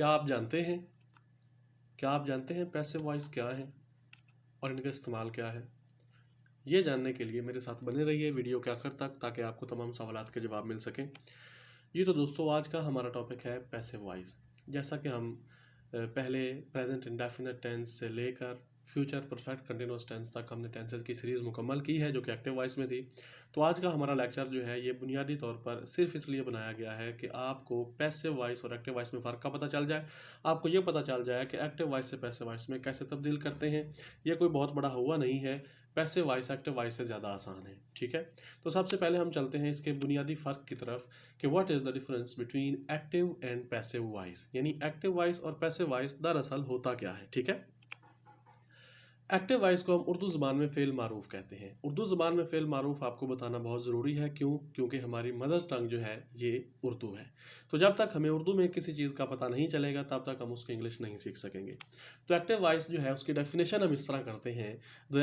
क्या आप जानते हैं पैसिव वॉइस क्या है और इनका इस्तेमाल क्या है? ये जानने के लिए मेरे साथ बने रहिए वीडियो के आखिर तक, ताकि आपको तमाम सवालात के जवाब मिल सकें। जी तो दोस्तों, आज का हमारा टॉपिक है पैसिव वॉइस। जैसा कि हम पहले प्रेजेंट इंडेफिनिट टेंस से लेकर फ्यूचर परफेक्ट कंटिन्यूअस टेंस तक हमने टेंसेस की सीरीज़ मुकम्मल की है, जो कि एक्टिव वॉइस में थी। तो आज का हमारा लेक्चर जो है ये बुनियादी तौर पर सिर्फ इसलिए बनाया गया है कि आपको पैसिव वॉइस और एक्टिव वॉइस में फ़र्क का पता चल जाए। आपको ये पता चल जाए कि एक्टिव वॉइस से पैसिव वॉइस में कैसे तब्दील करते हैं। ये कोई बहुत बड़ा हुआ नहीं है, पैसिव वॉइस एक्टिव वॉइस से ज़्यादा आसान है। ठीक है, तो सबसे पहले हम चलते हैं इसके बुनियादी फ़र्क की तरफ कि what is the difference between active and passive voice, यानी एक्टिव वॉइस और पैसिव वॉइस दरअसल होता क्या है। ठीक है, एक्टिव वॉइस को हम उर्दू ज़बान में फ़ेल मारूफ कहते हैं। उर्दू ज़बान में फ़ेल मारूफ आपको बताना बहुत ज़रूरी है। क्योंकि हमारी मदर टंग जो है ये उर्दू है। तो जब तक हमें उर्दू में किसी चीज़ का पता नहीं चलेगा तब तक हम उसकी इंग्लिश नहीं सीख सकेंगे। तो एक्टिव वॉइस जो है उसकी डेफिनेशन हम इस तरह करते हैं: the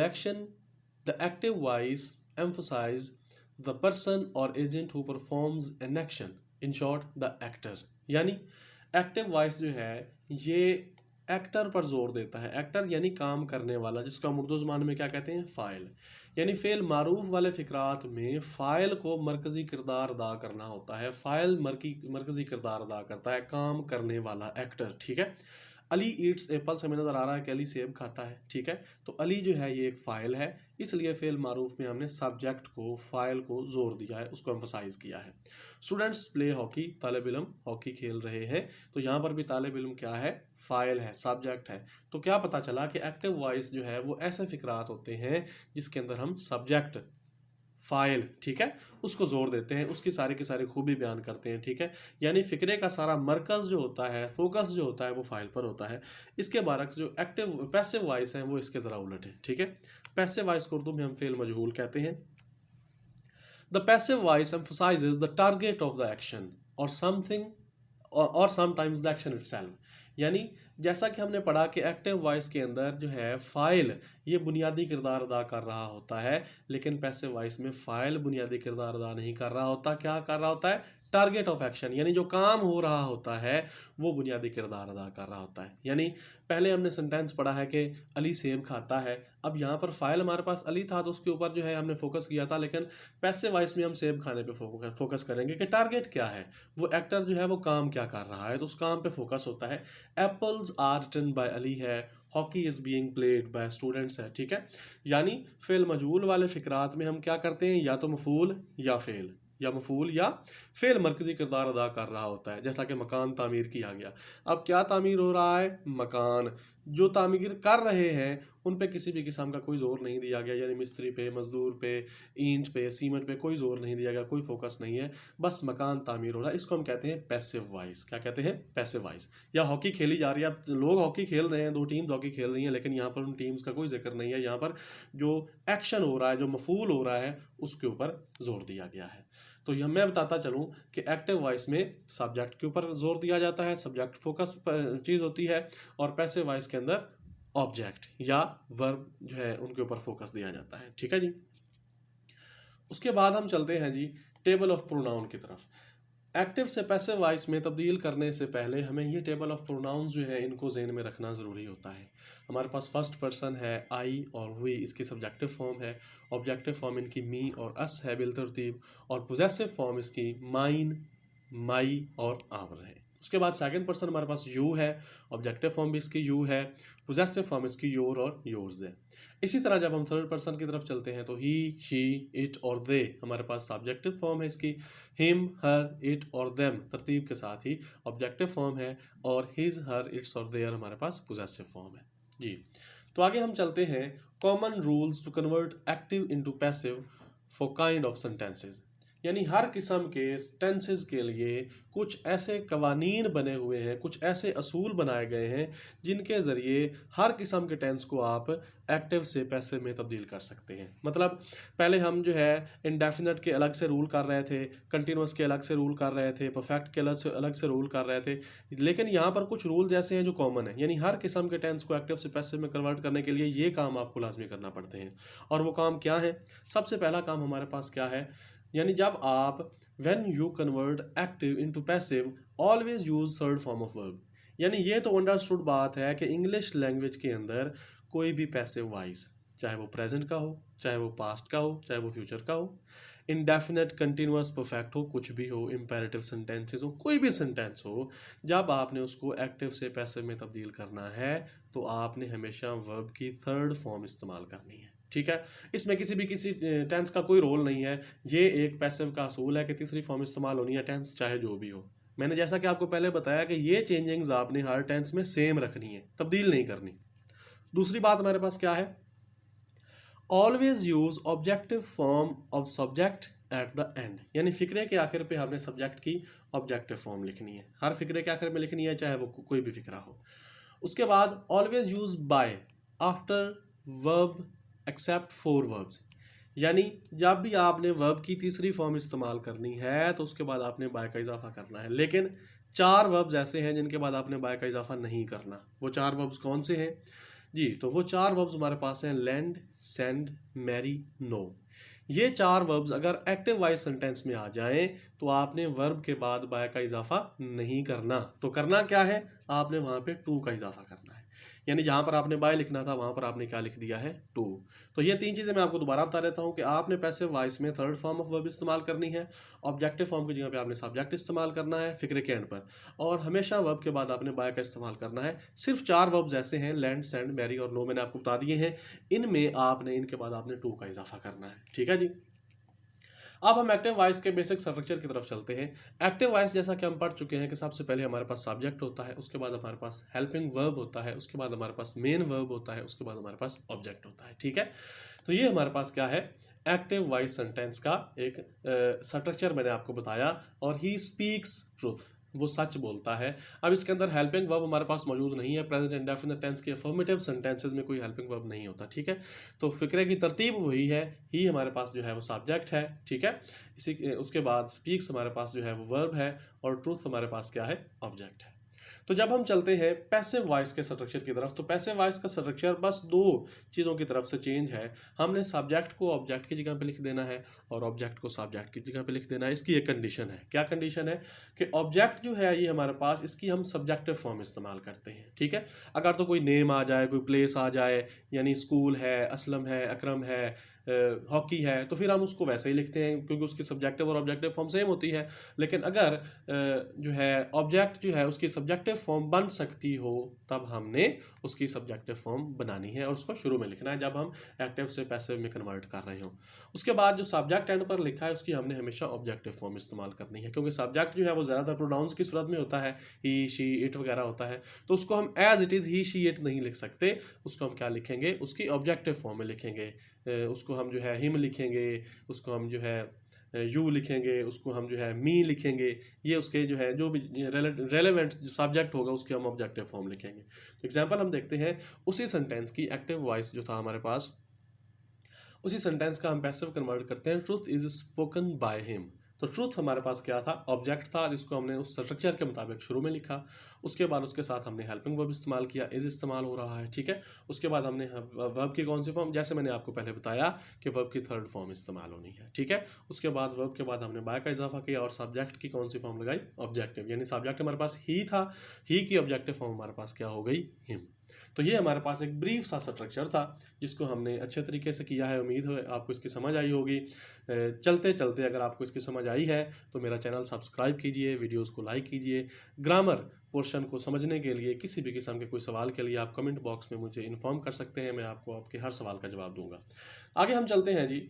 active voice emphasize the person और agent who performs an action, in short the actor. यानी एक्टिव वॉइस जो है ये एक्टर पर जोर देता है। एक्टर यानी काम करने वाला, जिसको हम उर्दू ज़बान में क्या कहते हैं, फ़ाइल। यानी फ़ेल मारूफ वाले फ़िक्रात में फ़ाइल को मरकज़ी किरदार अदा करना होता है। फ़ाइल मरकज़ी किरदार अदा करता है, काम करने वाला एक्टर। ठीक है, अली ईट्स एप्पल से हमें नज़र आ रहा है कि अली सेब खाता है। ठीक है, तो अली जो है ये एक फ़ाइल है, इसलिए फ़ेल मारूफ में हमने सब्जेक्ट को, फ़ाइल को ज़ोर दिया है, उसको एम्फसाइज किया है। स्टूडेंट्स प्ले हॉकी, तालिब इल्म हॉकी खेल रहे हैं। तो यहाँ पर भी तालिब इल्म क्या है, फ़ाइल है, सब्जेक्ट है। तो क्या पता चला कि एक्टिव वॉइस जो है वो ऐसे फ़िक्रात होते हैं जिसके अंदर हम सब्जेक्ट, फ़ाइल, ठीक है, उसको ज़ोर देते हैं, उसकी सारी की सारी खूबी बयान करते हैं। ठीक है, यानी फ़िक्रे का सारा मरकज़ जो होता है, फोकस जो होता है वो फ़ाइल पर होता है। इसके बरक्स जो एक्टिव पैसिव वॉइस है वो इसके ज़रा उलट है। ठीक है, पैसिव वॉइस को उर्दू में हम फ़ेल मजहूल कहते हैं। The passive voice emphasises the target of the action और समथिंग और समटाइम्स द एक्शन इटसेल्फ। यानी जैसा कि हमने पढ़ा कि एक्टिव वॉइस के अंदर जो है फ़ाइल ये बुनियादी किरदार अदा कर रहा होता है, लेकिन पैसिव वॉइस में फ़ाइल बुनियादी किरदार अदा नहीं कर रहा होता। क्या कर रहा होता है, टारगेट ऑफ एक्शन, यानी जो काम हो रहा होता है वो बुनियादी किरदार अदा कर रहा होता है। यानी पहले हमने सेंटेंस पढ़ा है कि अली सेब खाता है। अब यहाँ पर फ़ाइल हमारे पास अली था तो उसके ऊपर जो है हमने फोकस किया था, लेकिन पैसिव वॉइस में हम सेब खाने पे फोकस करेंगे कि टारगेट क्या है, वो एक्टर जो है वो काम क्या कर रहा है, तो उस काम पे फोकस होता है। Apples are written by Ali है, hockey is being played by students है। ठीक है, यानी फ़ेल मजहूल वाले फ़िक्रात में हम क्या करते हैं, या तो मफूल या फ़ेल मरकज़ी किरदार अदा कर रहा होता है। जैसा कि मकान तामीर किया गया। अब क्या तामीर हो रहा है, मकान। जो तामीर कर रहे हैं उन पे किसी भी किस्म का कोई ज़ोर नहीं दिया गया, यानी मिस्त्री पे, मज़दूर पे, ईंट पे, सीमेंट पे कोई ज़ोर नहीं दिया गया, कोई फोकस नहीं है, बस मकान तामीर हो रहा है। इसको हम कहते हैं पैसिव वॉइस। क्या कहते हैं, पैसिव वॉइस। या हॉकी खेली जा रही है, अब लोग हॉकी खेल रहे हैं, दो टीम्स हॉकी खेल रही हैं, लेकिन यहाँ पर उन टीम्स का कोई जिक्र नहीं है। यहाँ पर जो एक्शन हो रहा है, जो मफूल हो रहा है, उसके ऊपर जोर दिया गया है। तो यह मैं बताता चलूँ कि एक्टिव वॉइस में सब्जेक्ट के ऊपर जोर दिया जाता है, सब्जेक्ट फोकस चीज़ होती है, और पैसिव वॉइस के अंदर ऑब्जेक्ट या वर्ब जो है उनके ऊपर फोकस दिया जाता है। ठीक है जी, उसके बाद हम चलते हैं जी टेबल ऑफ प्रोनाउन की तरफ। एक्टिव से पैसिव वॉइस में तब्दील करने से पहले हमें ये टेबल ऑफ प्रोनाउंस जो है इनको ज़हन में रखना ज़रूरी होता है। हमारे पास फर्स्ट पर्सन है आई और वी, इसकी सब्जेक्टिव फॉर्म है। ऑब्जेक्टिव फॉर्म इनकी मी और अस है बिलतरतीब, और पोजेसिव फॉर्म इसकी माइन, माई और आवर है। उसके बाद सेकंड पर्सन हमारे पास यू है, ऑब्जेक्टिव फॉर्म भी इसकी यू है, पोजेसिव फॉर्म इसकी योर और योर्स है। इसी तरह जब हम थर्ड पर्सन की तरफ चलते हैं तो ही, शी, इट और दे हमारे पास सब्जेक्टिव फॉर्म है इसकी, हिम, हर, इट और देम तरतीब के साथ ही ऑब्जेक्टिव फॉर्म है, और हिज, हर, इट्स और देयर हमारे पास पोजेसिव फॉर्म है जी। तो आगे हम चलते हैं common rules to convert active into passive for kind of sentences. यानी हर किस्म के टेंसेस के लिए कुछ ऐसे कवानीन बने हुए हैं, कुछ ऐसे असूल बनाए गए हैं जिनके ज़रिए हर किस्म के टेंस को आप एक्टिव से पैसिव में तब्दील कर सकते हैं। मतलब पहले हम जो है इंडेफिनिट के अलग से रूल कर रहे थे, कंटिन्यूअस के अलग से रूल कर रहे थे, परफेक्ट के अलग से रूल कर रहे थे, लेकिन यहाँ पर कुछ रूल्स ऐसे हैं जो कॉमन है। यानी हर किस्म के टेंस को एक्टिव से पैसिव में कन्वर्ट करने के लिए ये काम आपको लाजमी करना पड़ते हैं। और वो काम क्या है? सबसे पहला काम हमारे पास क्या है, यानी जब आप when you convert active into passive always use third form of verb. यानी ये तो अंडरस्टूड बात है कि इंग्लिश लैंग्वेज के अंदर कोई भी पैसिव वॉइस, चाहे वो प्रेजेंट का हो, चाहे वो पास्ट का हो, चाहे वो फ्यूचर का हो, इंडेफिनेट, कंटिन्यूअस, परफेक्ट हो, कुछ भी हो, इंपेरेटिव सेंटेंसेस हो, कोई भी सेंटेंस हो, जब आपने उसको एक्टिव से पैसिव में तब्दील करना है तो आपने हमेशा वर्ब की थर्ड फॉर्म इस्तेमाल करनी है। ठीक है, इसमें किसी टेंस का कोई रोल नहीं है। ये एक पैसिव का असूल है कि तीसरी फॉर्म इस्तेमाल होनी है, टेंस चाहे जो भी हो। मैंने जैसा कि आपको पहले बताया कि ये चेंजिंग्स आपने हर टेंस में सेम रखनी है, तब्दील नहीं करनी। दूसरी बात हमारे पास क्या है, always use objective form of subject at the end, यानी फिक्रे के आखिर पे हमने सब्जेक्ट की ऑब्जेक्टिव फॉर्म लिखनी है, हर फिक्रे के आखिर में लिखनी है, चाहे वो कोई भी फिक्रा हो। उसके बाद always use by after verb except four verbs, यानी जब भी आपने वर्ब की तीसरी फॉर्म इस्तेमाल करनी है तो उसके बाद आपने बाय का इजाफा करना है। लेकिन 4 वर्ब्स ऐसे हैं जिनके बाद आपने बाय का इजाफा नहीं करना। वो 4 वर्ब्स कौन से हैं जी? तो वो 4 वर्ब्स हमारे पास हैं लैंड, सेंड, मैरी, नो। ये 4 वर्ब्स अगर एक्टिव वॉइस सेंटेंस में आ जाएं तो आपने वर्ब के बाद बाय का इजाफा नहीं करना। तो करना क्या है, आपने वहां पे टू का इजाफा करना है, यानी जहां पर आपने बाय लिखना था वहां पर आपने क्या लिख दिया है, टू। तो ये 3 चीजें मैं आपको दोबारा बता देता हूं कि आपने पैसिव वॉइस में थर्ड फॉर्म ऑफ वर्ब इस्तेमाल करनी है, ऑब्जेक्टिव फॉर्म की जगह पे आपने सब्जेक्ट इस्तेमाल करना है फिक्रे के एंड पर, और हमेशा वर्ब के बाद आपने बाय का इस्तेमाल करना है। सिर्फ 4 वर्ब्स ऐसे हैं, लैंड, सेंड, मैरी और नो, मैंने आपको बता दिए हैं। इनमें आपने इनके बाद आपने टू का इजाफा करना है। ठीक है जी। अब हम एक्टिव वॉइस के बेसिक स्ट्रक्चर की तरफ चलते हैं। एक्टिव वॉइस जैसा कि हम पढ़ चुके हैं कि सबसे पहले हमारे पास सब्जेक्ट होता है, उसके बाद हमारे पास हेल्पिंग वर्ब होता है, उसके बाद हमारे पास मेन वर्ब होता है, उसके बाद हमारे पास ऑब्जेक्ट होता है। ठीक है, तो ये हमारे पास क्या है, एक्टिव वॉइस सेंटेंस का एक स्ट्रक्चर मैंने आपको बताया। और ही स्पीक्स ट्रूथ, वो सच बोलता है। अब इसके अंदर हेल्पिंग वर्ब हमारे पास मौजूद नहीं है, प्रेजेंट इंडेफिनिट टेंस के अफर्मेटिव सेंटेंसेस में कोई हेल्पिंग वर्ब नहीं होता। ठीक है, तो फिक्रे की तरतीब वही है, ही हमारे पास जो है वो सब्जेक्ट है। ठीक है, इसी उसके बाद स्पीक्स हमारे पास जो है वो वर्ब है, और ट्रूथ हमारे पास क्या है, ऑब्जेक्ट है। तो जब हम चलते हैं पैसिव वॉइस के स्ट्रक्चर की तरफ, तो पैसिव वॉइस का स्ट्रक्चर बस 2 चीज़ों की तरफ से चेंज है। हमने सब्जेक्ट को ऑब्जेक्ट की जगह पे लिख देना है और ऑब्जेक्ट को सब्जेक्ट की जगह पे लिख देना है। इसकी एक कंडीशन है, क्या कंडीशन है कि ऑब्जेक्ट जो है ये हमारे पास, इसकी हम सब्जेक्टिव फॉर्म इस्तेमाल करते हैं। ठीक है, अगर तो कोई नेम आ जाए, कोई प्लेस आ जाए, यानी स्कूल है, असलम है, अकरम है, हॉकी है, तो फिर हम उसको वैसे ही लिखते हैं क्योंकि उसकी सब्जेक्टिव और ऑब्जेक्टिव फॉर्म सेम होती है। लेकिन अगर जो है ऑब्जेक्ट जो है उसकी सब्जेक्टिव फॉर्म बन सकती हो, तब हमने उसकी सब्जेक्टिव फॉर्म बनानी है और उसको शुरू में लिखना है जब हम एक्टिव से पैसिव में कन्वर्ट कर रहे हो। उसके बाद जो सब्जेक्ट एंड पर लिखा है उसकी हमने हमेशा ऑब्जेक्टिव फॉर्म इस्तेमाल करनी है, क्योंकि सब्जेक्ट जो है वो ज़्यादातर प्रोनाउंस की सूरत में होता है, ही, शी, इट वगैरह होता है, तो उसको हम as it is he, she, it नहीं लिख सकते। उसको हम क्या लिखेंगे, उसकी ऑब्जेक्टिव फॉर्म में लिखेंगे। उसको हम जो है हिम लिखेंगे, उसको हम जो है यू लिखेंगे, उसको हम जो है मी लिखेंगे। ये उसके जो है जो भी रेलेवेंट जो सब्जेक्ट होगा उसके हम ऑब्जेक्टिव फॉर्म लिखेंगे। तो एग्जांपल हम देखते हैं उसी सेंटेंस की, एक्टिव वॉइस जो था हमारे पास, उसी सेंटेंस का हम पैसिव कन्वर्ट करते हैं, truth is spoken by him. तो ट्रूथ हमारे पास क्या था, ऑब्जेक्ट था, जिसको हमने उस स्ट्रक्चर के मुताबिक शुरू में लिखा। उसके बाद उसके साथ हमने हेल्पिंग वर्ब इस्तेमाल किया, इज इस्तेमाल हो रहा है। ठीक है, उसके बाद हमने वर्ब की कौन सी फॉर्म, जैसे मैंने आपको पहले बताया कि वर्ब की थर्ड फॉर्म इस्तेमाल होनी है। ठीक है, उसके बाद वर्ब के बाद हमने बाय का इजाफा किया और सब्जेक्ट की कौन सी फॉर्म लगाई, ऑब्जेक्टिव, यानी सब्जेक्ट हमारे पास ही था, ही की ऑब्जेक्टिव फॉर्म हमारे पास क्या हो गई, हिम। तो ये हमारे पास एक ब्रीफ सा स्ट्रक्चर था जिसको हमने अच्छे तरीके से किया है। उम्मीद है आपको इसकी समझ आई होगी। चलते चलते अगर आपको इसकी समझ आई है तो मेरा चैनल सब्सक्राइब कीजिए, वीडियोस को लाइक कीजिए। ग्रामर पोर्शन को समझने के लिए, किसी भी किस्म के कोई सवाल के लिए आप कमेंट बॉक्स में मुझे इन्फॉर्म कर सकते हैं, मैं आपको आपके हर सवाल का जवाब दूंगा। आगे हम चलते हैं जी।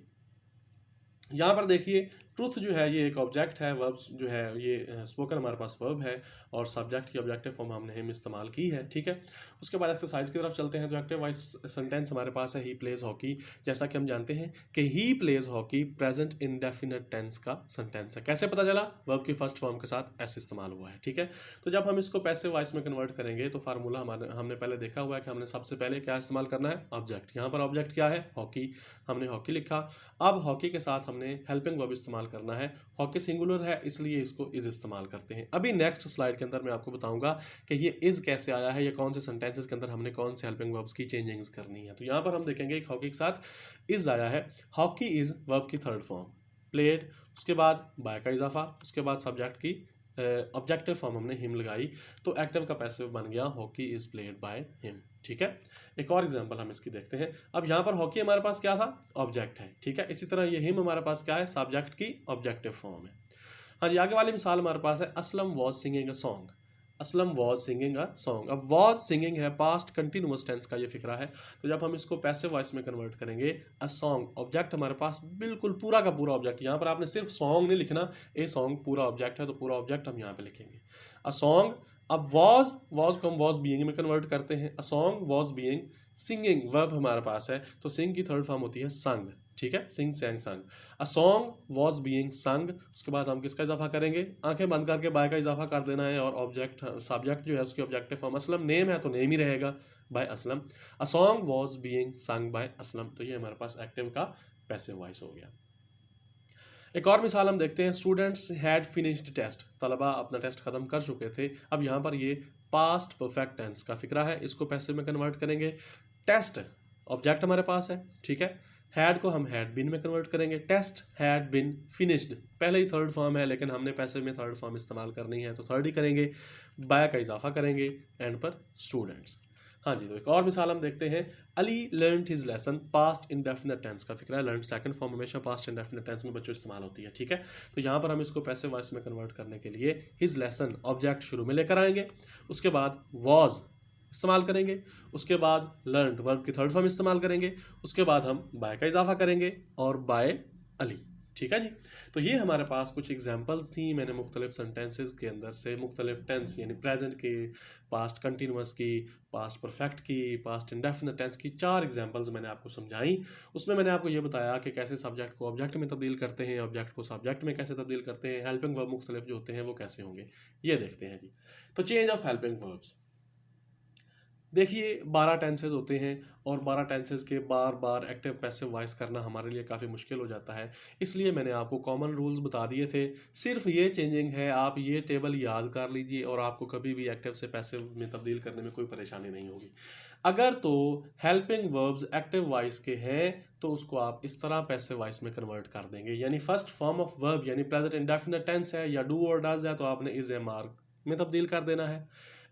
यहाँ पर देखिए ट्रूथ जो है ये एक ऑब्जेक्ट है, वर्ब्स जो है ये स्पोकन हमारे पास वर्ब है, और सब्जेक्ट की ऑब्जेक्टिव फॉर्म हमने हिम इस्तेमाल की है। ठीक है, उसके बाद एक्सरसाइज की तरफ चलते हैं। जो एक्टिव वॉइस सेंटेंस हमारे पास है, ही प्लेज हॉकी। जैसा कि हम जानते हैं कि he plays hockey present indefinite tense का सेंटेंस है। कैसे पता चला, वर्ब की फर्स्ट फॉर्म के साथ एस इस्तेमाल हुआ है। ठीक है, तो जब हम इसको पैसिव वॉइस में कन्वर्ट करेंगे तो फार्मूला हमने पहले देखा हुआ है कि हमने सबसे पहले क्या इस्तेमाल करना है, ऑब्जेक्ट। यहाँ पर ऑब्जेक्ट क्या है, हॉकी, हमने हॉकी लिखा। अब हॉकी के साथ हमने हेल्पिंग वर्ब इस्तेमाल करना है, हॉकी सिंगुलर है इसलिए इसको इज इस्तेमाल करते हैं। अभी नेक्स्ट स्लाइड के अंदर मैं आपको बताऊंगा कि ये इज कैसे आया है, ये कौन से सेंटेंसेस के अंदर हमने कौन से हेल्पिंग वर्ब्स की चेंजिंग्स करनी है। तो यहाँ पर हम देखेंगे एक हॉकी के साथ इज आया है, हॉकी इज वर्ब की थर्ड फॉर्म, प्लेड, उसके बाद बाय का इजाफा, उसके बाद सब्जेक्ट की ऑब्जेक्टिव फॉर्म हमने हिम लगाई तो एक्टिव का पैसिव बन गया hockey is played by him. ठीक है, एक और एग्जांपल हम इसकी देखते हैं। अब यहाँ पर हॉकी हमारे पास क्या था, ऑब्जेक्ट है। ठीक है, इसी तरह ये हिम हमारे पास क्या है, सब्जेक्ट की ऑब्जेक्टिव फॉर्म है। हाँ जी, आगे वाली मिसाल हमारे पास है Aslam was singing a song. Aslam was singing a song. अब वॉज सिंगिंग है, पास्ट कंटिन्यूअस टेंस का ये फिक्रा है, तो जब हम इसको पैसिव वॉइस में कन्वर्ट करेंगे, अ सॉन्ग ऑब्जेक्ट हमारे पास बिल्कुल पूरा का पूरा ऑब्जेक्ट। यहाँ पर आपने सिर्फ सॉन्ग नहीं लिखना, ए सॉन्ग पूरा ऑब्जेक्ट है तो पूरा ऑब्जेक्ट हम यहाँ पे लिखेंगे अ सॉन्ग। अब वॉज को हम वॉज बीइंग में कन्वर्ट करते हैं, अ song was being singing verb हमारे पास है तो सिंग की थर्ड फॉर्म होती है संग। ठीक है, सिंग सैंग संग। अ सॉन्ग वॉज बीइंग संग, उसके बाद हम किसका इजाफा करेंगे, आंखें बंद करके बाय का इजाफा कर देना है और ऑब्जेक्ट सब्जेक्ट जो है उसकी ऑब्जेक्टिव फॉर्म असलम नेम है तो नेम ही रहेगा by Aslam. A song was being sung by Aslam, तो ये हमारे पास एक्टिव का पैसिव वॉइस हो गया। एक और मिसाल हम देखते हैं, स्टूडेंट्स हैड फिनिश्ड टेस्ट, तलबा अपना टेस्ट खत्म कर चुके थे। अब यहाँ पर ये पास्ट परफेक्ट टेंस का फिक्रा है, इसको पैसिव में कन्वर्ट करेंगे। टेस्ट ऑब्जेक्ट हमारे पास है, ठीक है, हैड को हम हैड बिन में कन्वर्ट करेंगे। टेस्ट हैड बिन फिनिश्ड, पहले ही थर्ड फॉर्म है लेकिन हमने पैसिव में थर्ड फॉर्म इस्तेमाल करनी है तो थर्ड ही करेंगे, बाय का इजाफा करेंगे एंड पर स्टूडेंट्स। हाँ जी, तो एक और मिसाल हम देखते हैं, Ali learned his lesson, past indefinite tense का फिक्र है। लर्न सेकंड फॉर्म हमेशा पास्ट इंडेफिनिट टेंस में बच्चों इस्तेमाल होती है। ठीक है, तो यहाँ पर हम इसको पैसिव वॉइस में कन्वर्ट करने के लिए हिज लेसन ऑब्जेक्ट शुरू में लेकर आएंगे, उसके बाद वॉज इस्तेमाल करेंगे, उसके बाद लर्नड वर्ब की थर्ड फॉर्म इस्तेमाल करेंगे, उसके बाद हम बाय का इजाफा करेंगे और बाय अली। ठीक है जी, तो ये हमारे पास कुछ एग्जांपल्स थी। मैंने मुख्तलिफ सेंटेंसेस के अंदर से मुख्तलिफ टेंस यानी प्रेजेंट की, पास्ट कंटिन्यूअस की, पास्ट परफेक्ट की, पास्ट इंडेफिनिट टेंस की 4 एग्जांपल्स मैंने आपको समझाई। उसमें मैंने आपको ये बताया कि कैसे सब्जेक्ट को ऑब्जेक्ट में तब्दील करते हैं, ऑब्जेक्ट को सब्जेक्ट में कैसे तब्दील करते हैं, हेल्पिंग वर्ब मुख्तलिफ जो होते हैं वो कैसे होंगे, ये देखते हैं जी। तो चेंज ऑफ हेल्पिंग वर्ब्स, देखिए 12 टेंसेज होते हैं और 12 टेंसेज के बार बार एक्टिव पैसिव वॉइस करना हमारे लिए काफ़ी मुश्किल हो जाता है, इसलिए मैंने आपको कॉमन रूल्स बता दिए थे। सिर्फ ये चेंजिंग है, आप ये टेबल याद कर लीजिए और आपको कभी भी एक्टिव से पैसिव में तब्दील करने में कोई परेशानी नहीं होगी। अगर तो हेल्पिंग वर्ब्स एक्टिव वॉइस के हैं तो उसको आप इस तरह पैसिव वॉइस में कन्वर्ट कर देंगे, यानी फर्स्ट फॉर्म ऑफ वर्ब यानी प्रेजेंट इंडेफिनिट टेंस है या डू और डज है तो आपने इज एम आर में तब्दील कर देना है।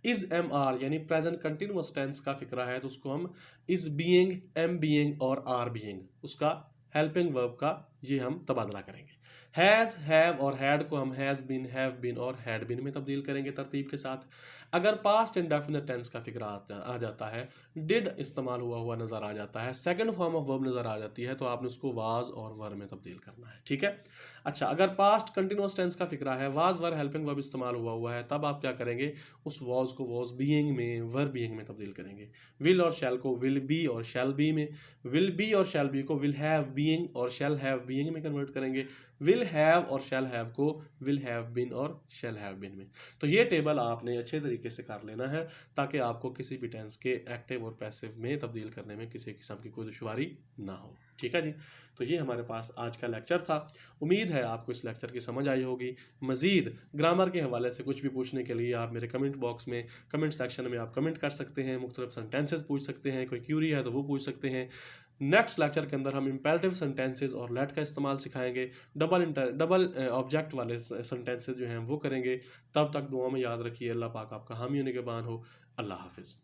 इज एम आर यानी प्रेजेंट कंटिन्यूअस टेंस का फिक्रा है तो उसको हम इज बीइंग, एम बीइंग और आर बीइंग, उसका हेल्पिंग वर्ब का ये हम तबादला करेंगे। हैज, हैव और हैड को हम हैज बीन, हैव बीन और हैड बीन में तब्दील करेंगे तरतीब के साथ। अगर पास्ट इंडेफिनिट टेंस का फिक्रा आ जाता है, डिड इस्तेमाल हुआ हुआ नजर आ जाता है, सेकंड फॉर्म ऑफ वर्ब नजर आ जाती है तो आपने उसको वाज और वर में तब्दील करना है। ठीक है, अच्छा, अगर पास्ट कंटिन्यूअस टेंस का फिक्रा है, वाज वर हेल्पिंग वर्ब इस्तेमाल हुआ है, तब आप क्या करेंगे, उस वाज को वाज बीइंग में, वर बीइंग में तब्दील करेंगे। विल और शैल को विल बी और शैल बी में, विल बी और शैल बी को विल हैव बीइंग और शैल हैव बीइंग में कन्वर्ट करेंगे, विल हैव और शैल हैव को विल हैव बीन और शैल हैव बीन में। तो ये टेबल आपने अच्छे तरीके से कर लेना है ताकि आपको किसी भी टेंस के एक्टिव और पैसिव में तब्दील करने में किसी किस्म की कोई दुश्वारी ना हो। ठीक है जी, तो ये हमारे पास आज का लेक्चर था। उम्मीद है आपको इस लेक्चर की समझ आई होगी। मज़ीद ग्रामर के हवाले से कुछ भी पूछने के लिए आप मेरे कमेंट बॉक्स में, कमेंट सेक्शन में आप कमेंट कर सकते हैं, मुख्तलिफ सेंटेंसेस पूछ सकते हैं, कोई क्यूरी है तो वो पूछ सकते हैं। नेक्स्ट लेक्चर के अंदर हम इंपेरेटिव सेंटेंसेस और लेट का इस्तेमाल सिखाएंगे, डबल ऑब्जेक्ट वाले सेंटेंसेस जो हैं वो करेंगे। तब तक दुआ में याद रखिए, अल्लाह पाक आपका हामी होने के बान हो। अल्लाह हाफिज़।